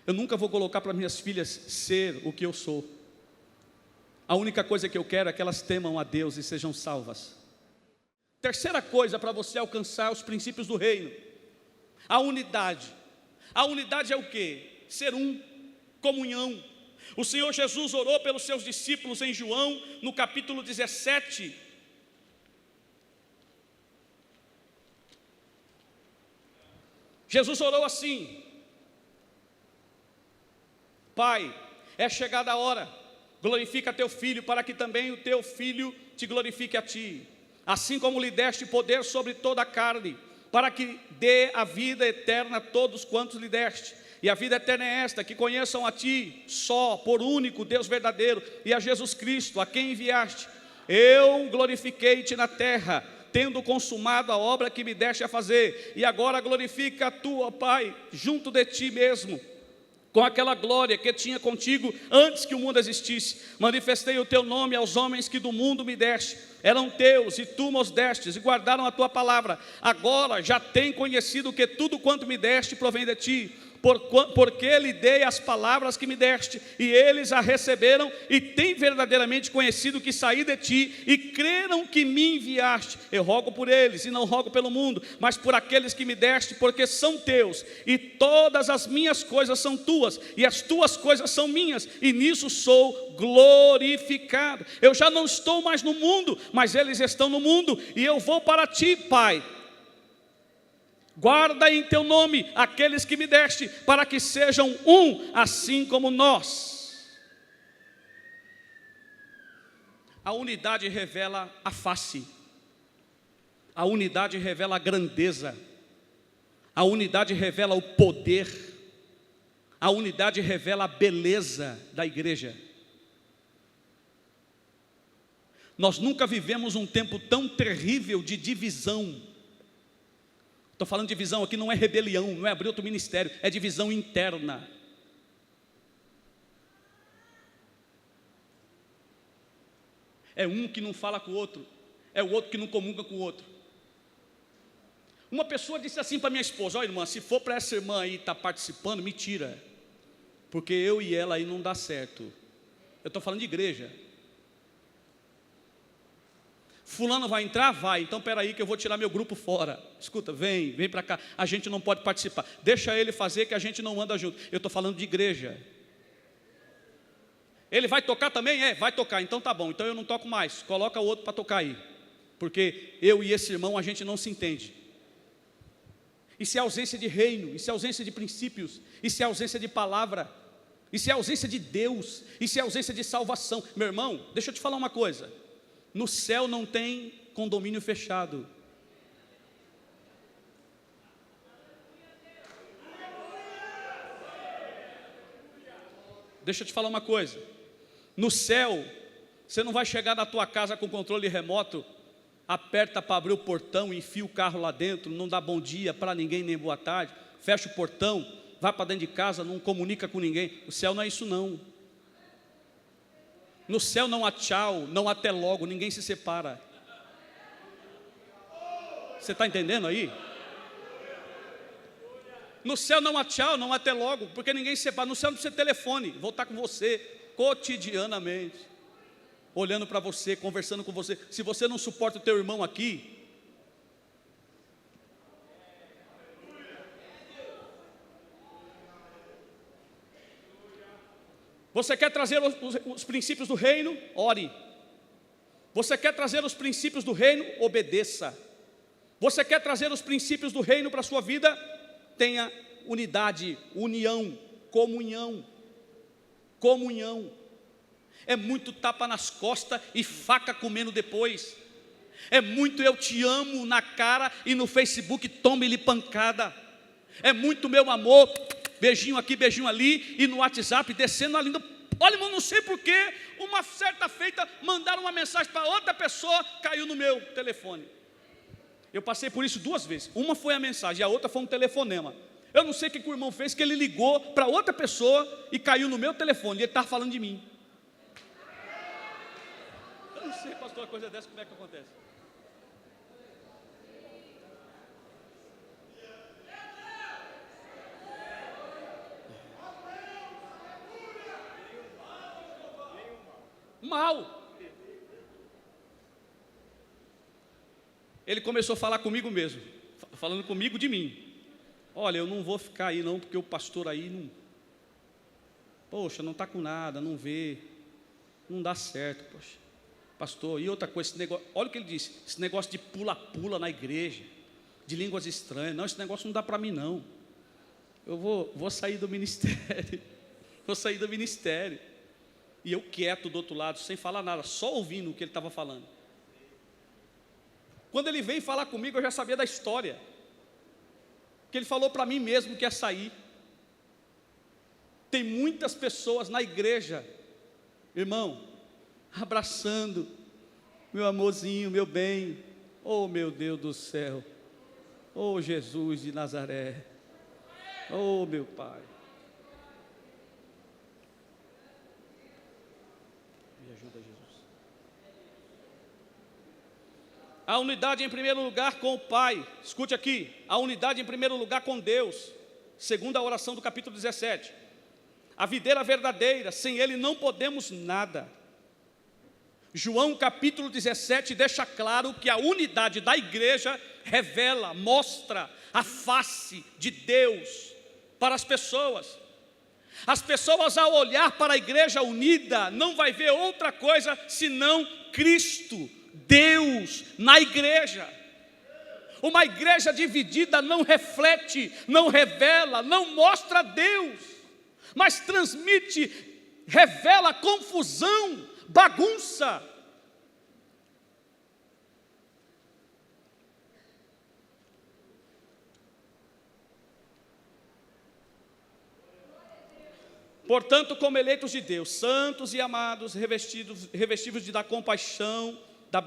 Eu nunca vou colocar para minhas filhas ser o que eu sou. A única coisa que eu quero é que elas temam a Deus e sejam salvas. Terceira coisa para você alcançar os princípios do reino: a unidade. A unidade é o quê? Ser um, comunhão. O Senhor Jesus orou pelos seus discípulos em João, no capítulo 17. Jesus orou assim: Pai, é chegada a hora, glorifica teu filho, para que também o teu filho te glorifique a ti, assim como lhe deste poder sobre toda a carne, para que dê a vida eterna a todos quantos lhe deste. E a vida eterna é esta, que conheçam a ti, só, por único Deus verdadeiro, e a Jesus Cristo, a quem enviaste. Eu glorifiquei-te na terra, tendo consumado a obra que me deste a fazer, e agora glorifica a tua, Pai, junto de ti mesmo, com aquela glória que tinha contigo antes que o mundo existisse. Manifestei o teu nome aos homens que do mundo me deste, eram teus e tu nos destes e guardaram a tua palavra. Agora já têm conhecido que tudo quanto me deste provém de ti, porque lhe dei as palavras que me deste, e eles a receberam, e têm verdadeiramente conhecido que saí de ti, e creram que me enviaste. Eu rogo por eles, e não rogo pelo mundo, mas por aqueles que me deste, porque são teus, e todas as minhas coisas são tuas, e as tuas coisas são minhas, e nisso sou glorificado. Eu já não estou mais no mundo, mas eles estão no mundo, e eu vou para ti, Pai. Guarda em teu nome aqueles que me deste, para que sejam um, assim como nós. A unidade revela a face. A unidade revela a grandeza. A unidade revela o poder. A unidade revela a beleza da igreja. Nós nunca vivemos um tempo tão terrível de divisão. Estou falando de divisão aqui, não é rebelião, não é abrir outro ministério, é divisão interna. É um que não fala com o outro, é o outro que não comunga com o outro. Uma pessoa disse assim para minha esposa: olha, irmã, se for para essa irmã aí estar participando, me tira, porque eu e ela aí não dá certo. Eu estou falando de igreja. Fulano vai entrar? Vai. Então peraí que eu vou tirar meu grupo fora. Escuta, vem para cá. A gente não pode participar. Deixa ele fazer que a gente não anda junto. Eu estou falando de igreja. Ele vai tocar também? É, vai tocar. Então tá bom. Então eu não toco mais. Coloca o outro para tocar aí. Porque eu e esse irmão a gente não se entende. Isso é ausência de reino. Isso é ausência de princípios. Isso é ausência de palavra. Isso é ausência de Deus. Isso é ausência de salvação. Meu irmão, deixa eu te falar uma coisa. No céu não tem condomínio fechado. Deixa eu te falar uma coisa. No céu, você não vai chegar na tua casa com controle remoto, aperta para abrir o portão, enfia o carro lá dentro, não dá bom dia para ninguém, nem boa tarde, fecha o portão, vai para dentro de casa, não comunica com ninguém. O céu não é isso não. No céu não há tchau, não há até logo, ninguém se separa. Você está entendendo aí? No céu não há tchau, não há até logo, porque ninguém se separa. No céu não precisa de telefone, vou estar com você cotidianamente, olhando para você, conversando com você. Se você não suporta o teu irmão aqui, você quer trazer os princípios do reino? Ore. Você quer trazer os princípios do reino? Obedeça. Você quer trazer os princípios do reino para a sua vida? Tenha unidade, união, comunhão. Comunhão. É muito tapa nas costas e faca comendo depois. É muito eu te amo na cara e no Facebook tome-lhe pancada. É muito meu amor, beijinho aqui, beijinho ali, e no WhatsApp descendo a linda. Olha, irmão, não sei porquê, uma certa feita, mandaram uma mensagem para outra pessoa, caiu no meu telefone. Eu passei por isso 2 vezes. Uma foi a mensagem, e a outra foi um telefonema. Eu não sei o que o irmão fez, que ele ligou para outra pessoa e caiu no meu telefone, e ele estava falando de mim. Eu não sei, pastor, uma coisa dessa, como é que acontece? Mal. Ele começou a falar comigo mesmo, falando comigo de mim. Olha, eu não vou ficar aí não, porque o pastor aí não, poxa, não está com nada, não vê, não dá certo, poxa, pastor. E outra coisa, esse negócio, olha o que ele disse, esse negócio de pula-pula na igreja, de línguas estranhas, não, esse negócio não dá para mim não. Eu vou sair do ministério, vou sair do ministério. E eu quieto do outro lado, sem falar nada, só ouvindo o que ele estava falando. Quando ele veio falar comigo, eu já sabia da história. Que ele falou para mim mesmo que ia sair. Tem muitas pessoas na igreja, irmão, abraçando, meu amorzinho, meu bem. Oh, meu Deus do céu. Oh, Jesus de Nazaré. Oh, meu Pai. A unidade em primeiro lugar com o Pai. Escute aqui. A unidade em primeiro lugar com Deus. Segundo a oração do capítulo 17. A videira verdadeira. Sem Ele não podemos nada. João capítulo 17 deixa claro que a unidade da igreja revela, mostra a face de Deus para as pessoas. As pessoas, ao olhar para a igreja unida, não vai ver outra coisa senão Cristo, Deus na igreja. Uma igreja dividida não reflete, não revela, não mostra Deus, mas transmite, revela confusão, bagunça. Portanto, como eleitos de Deus, santos e amados, revestidos da compaixão, da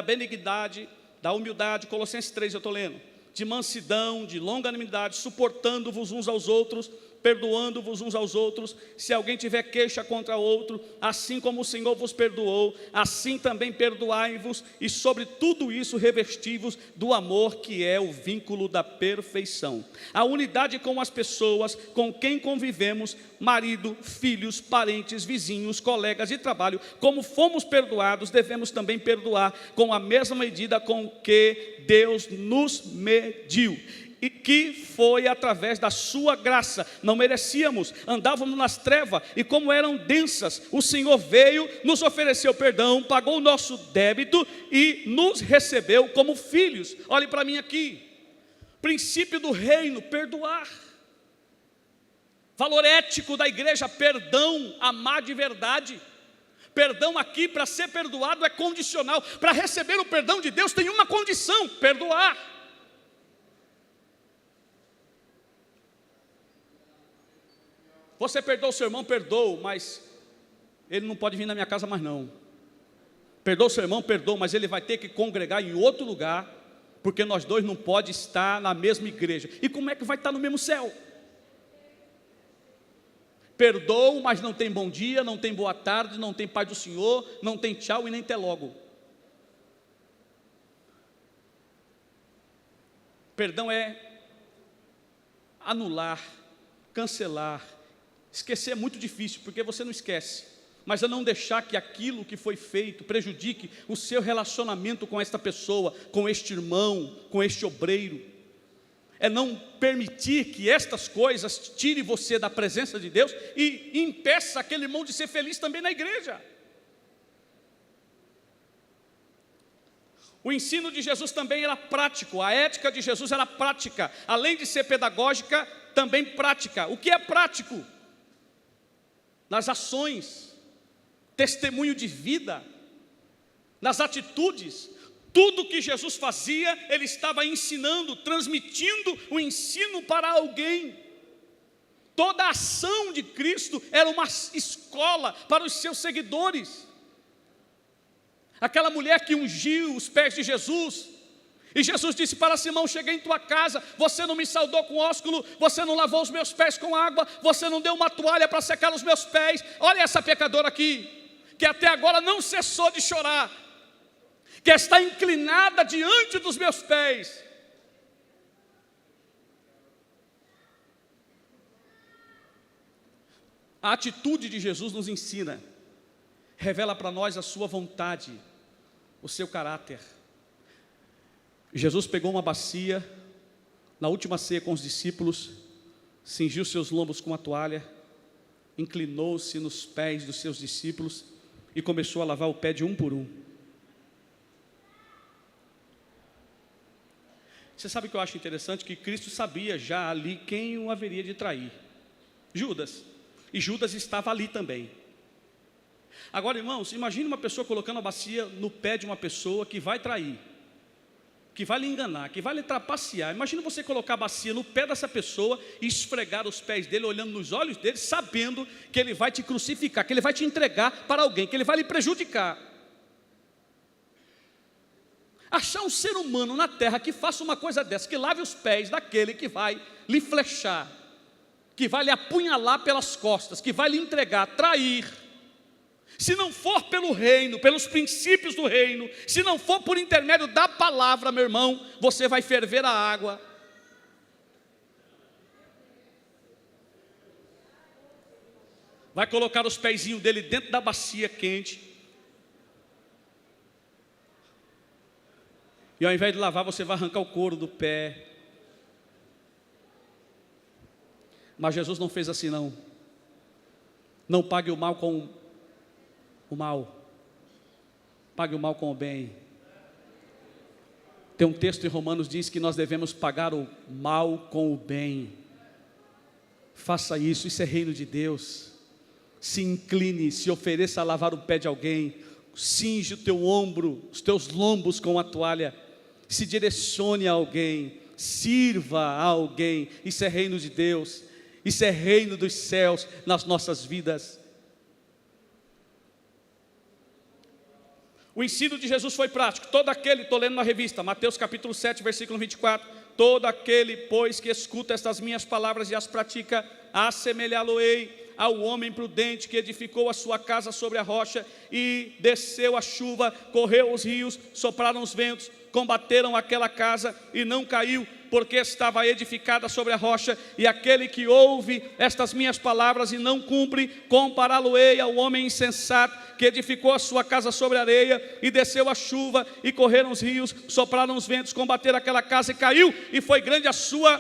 benignidade, da humildade, Colossenses 3 eu estou lendo, de mansidão, de longanimidade, suportando-vos uns aos outros perdoando-vos uns aos outros, se alguém tiver queixa contra outro, assim como o Senhor vos perdoou, assim também perdoai-vos, e sobre tudo isso revesti-vos do amor, que é o vínculo da perfeição. A unidade com as pessoas com quem convivemos, marido, filhos, parentes, vizinhos, colegas de trabalho, como fomos perdoados, devemos também perdoar com a mesma medida com que Deus nos mediu, e que foi através da sua graça. Não merecíamos, andávamos nas trevas, e como eram densas, o Senhor veio, nos ofereceu perdão, pagou o nosso débito e nos recebeu como filhos. Olhe para mim aqui, princípio do reino, perdoar. Valor ético da igreja, perdão, amar de verdade. Perdão aqui, para ser perdoado, é condicional. Para receber o perdão de Deus tem uma condição: perdoar. Você perdoa o seu irmão? Perdoa, mas ele não pode vir na minha casa mais não. Perdoa o seu irmão? Perdoa, mas ele vai ter que congregar em outro lugar, porque nós dois não podemos estar na mesma igreja. E como é que vai estar no mesmo céu? Perdoo, mas não tem bom dia, não tem boa tarde, não tem paz do Senhor, não tem tchau e nem até logo. Perdão é anular, cancelar. Esquecer é muito difícil, porque você não esquece, mas é não deixar que aquilo que foi feito prejudique o seu relacionamento com esta pessoa, com este irmão, com este obreiro. É não permitir que estas coisas tirem você da presença de Deus e impeça aquele irmão de ser feliz também na igreja. O ensino de Jesus também era prático, a ética de Jesus era prática, além de ser pedagógica, também prática. O que é prático? Nas ações, testemunho de vida, nas atitudes. Tudo que Jesus fazia, Ele estava ensinando, transmitindo o ensino para alguém. Toda a ação de Cristo era uma escola para os seus seguidores. Aquela mulher que ungiu os pés de Jesus, e Jesus disse para Simão: cheguei em tua casa, você não me saudou com ósculo, você não lavou os meus pés com água, você não deu uma toalha para secar os meus pés. Olha essa pecadora aqui, que até agora não cessou de chorar, que está inclinada diante dos meus pés. A atitude de Jesus nos ensina, revela para nós a sua vontade, o seu caráter. Jesus pegou uma bacia, na última ceia com os discípulos, cingiu seus lombos com a toalha, inclinou-se nos pés dos seus discípulos e começou a lavar o pé de um por um. Você sabe o que eu acho interessante? Que Cristo sabia já ali quem o haveria de trair: Judas. E Judas estava ali também. Agora, irmãos, imagine uma pessoa colocando a bacia no pé de uma pessoa que vai trair, que vai lhe enganar, que vai lhe trapacear. Imagina você colocar a bacia no pé dessa pessoa e esfregar os pés dele, olhando nos olhos dele, sabendo que ele vai te crucificar, que ele vai te entregar para alguém, que ele vai lhe prejudicar. Achar um ser humano na terra que faça uma coisa dessa, que lave os pés daquele que vai lhe flechar, que vai lhe apunhalar pelas costas, que vai lhe entregar, trair. Se não for pelo reino, pelos princípios do reino, se não for por intermédio da palavra, meu irmão, você vai ferver a água. Vai colocar os pezinhos dele dentro da bacia quente. E ao invés de lavar, você vai arrancar o couro do pé. Mas Jesus não fez assim não. Não pague o mal com o mal, pague o mal com o bem. Tem um texto em Romanos que diz que nós devemos pagar o mal com o bem. Faça isso, isso é reino de Deus. Se incline, se ofereça a lavar o pé de alguém, cinge o teu ombro, os teus lombos com a toalha, se direcione a alguém, sirva a alguém. Isso é reino de Deus, isso é reino dos céus nas nossas vidas. O ensino de Jesus foi prático. Todo aquele, estou lendo na revista, Mateus capítulo 7, versículo 24. Todo aquele, pois, que escuta estas minhas palavras e as pratica, assemelhá-lo-ei ao homem prudente que edificou a sua casa sobre a rocha, e desceu a chuva, correu os rios, sopraram os ventos, combateram aquela casa e não caiu, porque estava edificada sobre a rocha. E aquele que ouve estas minhas palavras e não cumpre, compará-lo-ei ao homem insensato que edificou a sua casa sobre a areia, e desceu a chuva, e correram os rios, sopraram os ventos, combateram aquela casa e caiu, e foi grande a sua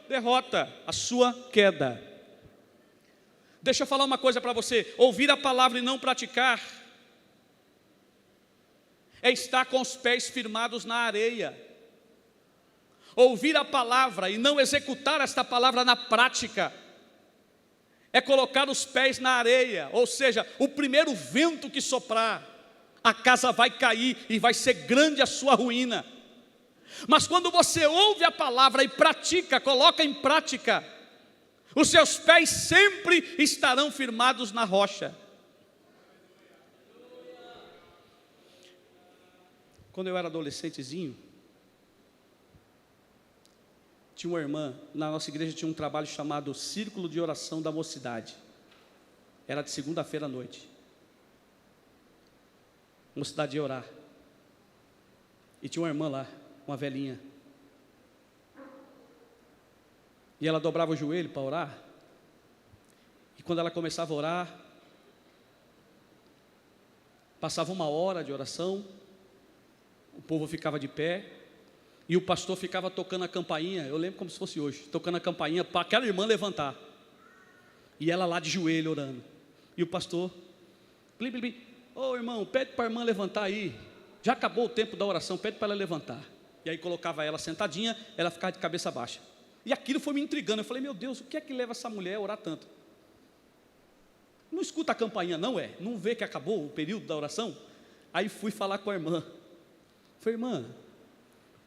derrota, a sua queda. Deixa eu falar uma coisa para você: ouvir a palavra e não praticar é estar com os pés firmados na areia. Ouvir a palavra e não executar esta palavra na prática é colocar os pés na areia, ou seja, o primeiro vento que soprar, a casa vai cair e vai ser grande a sua ruína. Mas quando você ouve a palavra e pratica, coloca em prática, os seus pés sempre estarão firmados na rocha. Quando eu era adolescentezinho, tinha uma irmã, na nossa igreja tinha um trabalho chamado Círculo de Oração da Mocidade. Era de segunda-feira à noite. A mocidade ia orar. E tinha uma irmã lá, uma velhinha. E ela dobrava o joelho para orar. E quando ela começava a orar, passava 1 hora de oração, o povo ficava de pé, e o pastor ficava tocando a campainha. Eu lembro como se fosse hoje, tocando a campainha para aquela irmã levantar. E ela lá de joelho orando. E o pastor, ô irmão, pede para a irmã levantar aí. Já acabou o tempo da oração, pede para ela levantar. E aí colocava ela sentadinha, ela ficava de cabeça baixa. E aquilo foi me intrigando. Eu falei, meu Deus, o que é que leva essa mulher a orar tanto? Não escuta a campainha não, não vê que acabou o período da oração? Aí fui falar com a irmã. Falei, irmã,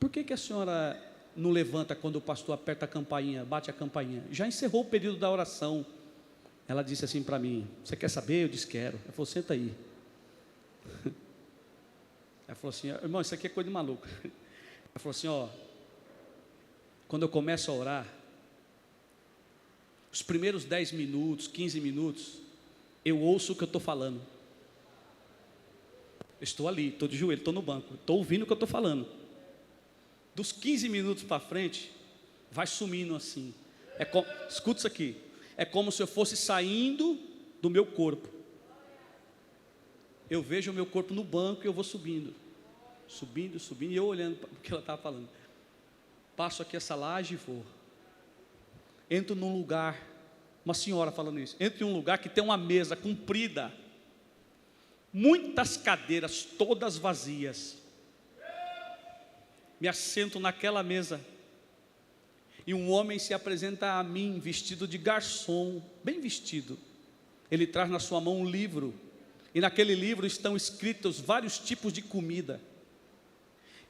por que a senhora não levanta quando o pastor aperta a campainha, bate a campainha? Já encerrou o período da oração. Ela disse assim para mim, você quer saber? Eu disse, quero. Ela falou, senta aí. Ela falou assim, irmão, isso aqui é coisa de maluco. Ela falou assim, quando eu começo a orar, os primeiros 10 minutos, 15 minutos, eu ouço o que eu estou falando. Eu estou ali, estou de joelho, estou no banco, estou ouvindo o que eu estou falando. Dos 15 minutos para frente, vai sumindo assim. Escuta isso aqui. É como se eu fosse saindo do meu corpo. Eu vejo o meu corpo no banco e eu vou subindo. Subindo, e eu olhando para o que ela estava falando. Passo aqui essa laje e vou. Entro num lugar, uma senhora falando isso. Entro em um lugar que tem uma mesa comprida. Muitas cadeiras, todas vazias. Me assento naquela mesa. E um homem se apresenta a mim, vestido de garçom, bem vestido. Ele traz na sua mão um livro. E naquele livro estão escritos vários tipos de comida.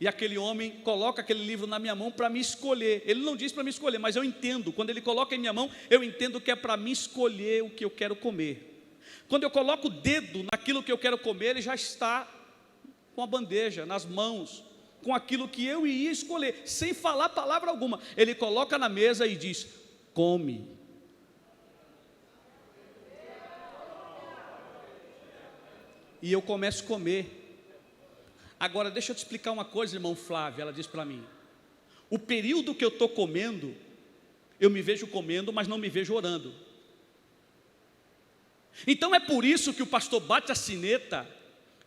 E aquele homem coloca aquele livro na minha mão para me escolher. Ele não diz para me escolher, mas eu entendo. Quando ele coloca em minha mão, eu entendo que é para me escolher o que eu quero comer. Quando eu coloco o dedo naquilo que eu quero comer, ele já está com a bandeja nas mãos, com aquilo que eu ia escolher, sem falar palavra alguma. Ele coloca na mesa e diz, come. E eu começo a comer. Agora, deixa eu te explicar uma coisa, irmão Flávio. Ela diz para mim, o período que eu estou comendo, eu me vejo comendo, mas não me vejo orando. Então é por isso que o pastor bate a sineta,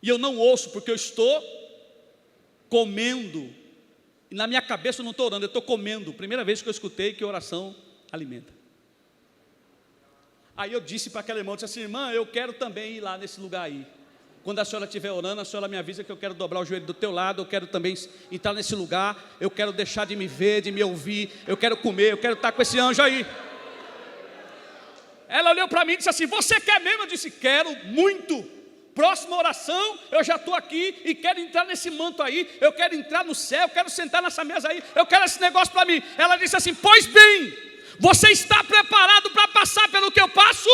e eu não ouço, porque eu estou comendo, e na minha cabeça eu não estou orando, eu estou comendo. Primeira vez que eu escutei que oração alimenta. Aí eu disse para aquela irmã, eu disse assim, irmã, eu quero também ir lá nesse lugar aí. Quando a senhora estiver orando, a senhora me avisa que eu quero dobrar o joelho do teu lado, eu quero também entrar nesse lugar, eu quero deixar de me ver, de me ouvir, eu quero comer, eu quero estar com esse anjo aí. Ela olhou para mim e disse assim, você quer mesmo? Eu disse, quero muito. Próxima oração, eu já estou aqui e quero entrar nesse manto aí, eu quero entrar no céu, eu quero sentar nessa mesa aí, eu quero esse negócio para mim. Ela disse assim, pois bem, você está preparado para passar pelo que eu passo?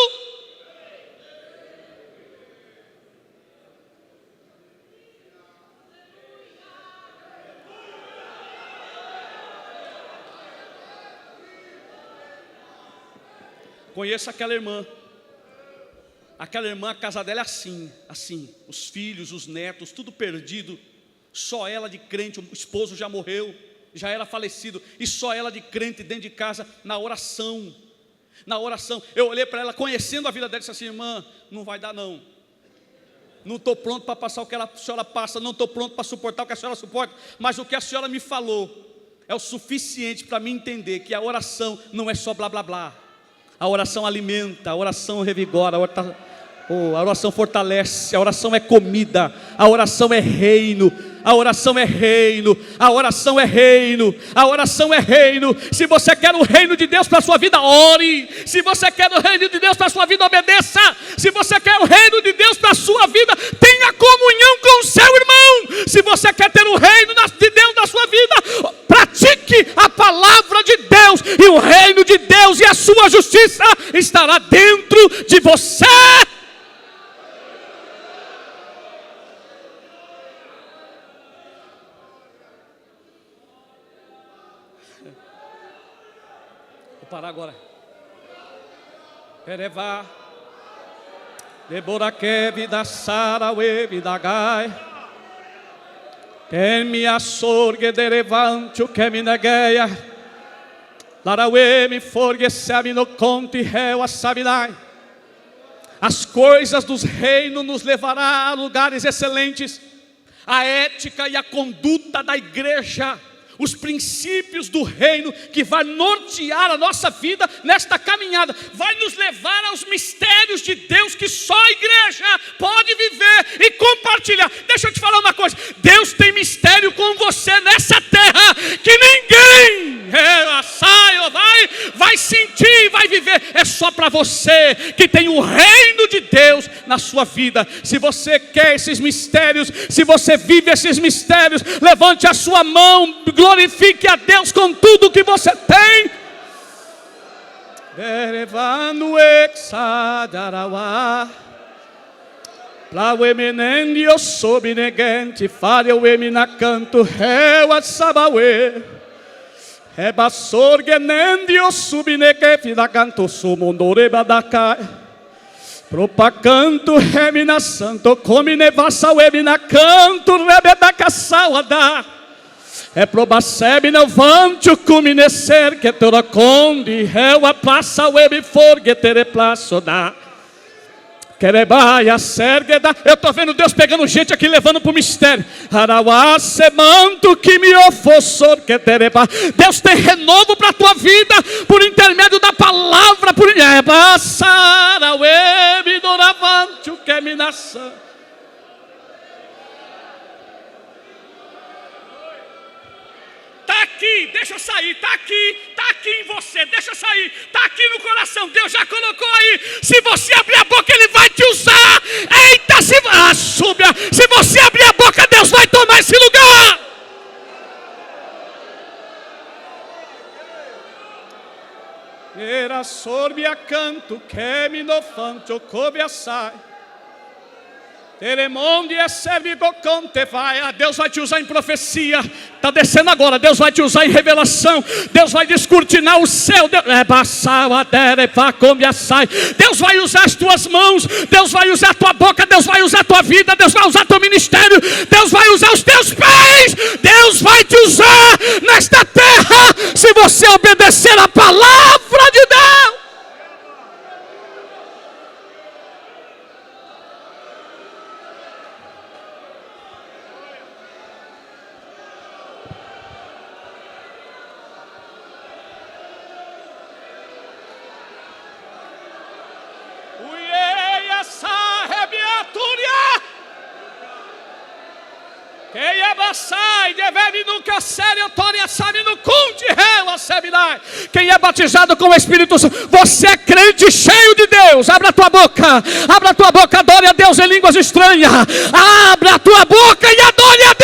Conheço aquela irmã. Aquela irmã, a casa dela é assim. Os filhos, os netos, tudo perdido. Só ela de crente, o esposo já morreu, já era falecido. E só ela de crente dentro de casa, na oração. Eu olhei para ela, conhecendo a vida dela, e disse assim: irmã, não vai dar não. Não estou pronto para passar o que a senhora passa. Não estou pronto para suportar o que a senhora suporta. Mas o que a senhora me falou é o suficiente para mim entender que a oração não é só blá blá blá. A oração alimenta, a oração revigora, a oração fortalece, a oração é comida, a oração é reino. A oração é reino, a oração é reino, a oração é reino. Se você quer o reino de Deus para a sua vida, ore. Se você quer o reino de Deus para a sua vida, obedeça. Se você quer o reino de Deus para a sua vida, tenha comunhão com o seu irmão. Se você quer ter o reino de Deus na sua vida, pratique a palavra de Deus, e o reino de Deus e a sua justiça estará dentro de você. Parar agora. Perevá, Debora vida Sara vida gai. Tem minha sorge de levante o que me negueia. Laraue me forguecebe no conte réu a sabinai. As coisas dos reinos nos levará a lugares excelentes. A ética e a conduta da igreja, os princípios do reino que vai nortear a nossa vida nesta caminhada, vai nos levar aos mistérios de Deus que só a igreja pode viver e compartilhar. Deixa eu te falar uma coisa: Deus tem mistério com você nessa terra que ninguém vai sentir, vai viver. É só para você que tem o reino de Deus na sua vida. Se você quer esses mistérios, se você vive esses mistérios, levante a sua mão, glorifique a Deus com tudo que você tem. Propacanto remina santo come nevassa webina canto rebeda sauada. É probacebe não vante o cuminecer que toda conde é a passa web forgetere plaço da. Querebaia sergueda. Eu estou vendo Deus pegando gente aqui, levando para o mistério. Arauá semanto que me ofossor que tereba. Deus tem renovo para a tua vida por intermédio da palavra. Por passara web doravante o que me nação. Está aqui, deixa sair, está aqui em você, deixa sair, está aqui no coração, Deus já colocou aí. Se você abrir a boca, Ele vai te usar. Eita, se você abrir a boca, Deus vai tomar esse lugar. Era sorbia canto, que me no fanto, cobe assai. Deus vai te usar em profecia. Está descendo agora. Deus vai te usar em revelação. Deus vai descortinar o céu. Deus vai usar as tuas mãos. Deus vai usar a tua boca. Deus vai usar a tua vida. Deus vai usar o teu ministério. Deus vai usar os teus pés. Deus vai te usar nesta terra, se você obedecer a palavra de Deus. Quem é batizado com o Espírito Santo, você é crente cheio de Deus. Abra a tua boca, adore a Deus em línguas estranhas. Abra a tua boca e adore a Deus.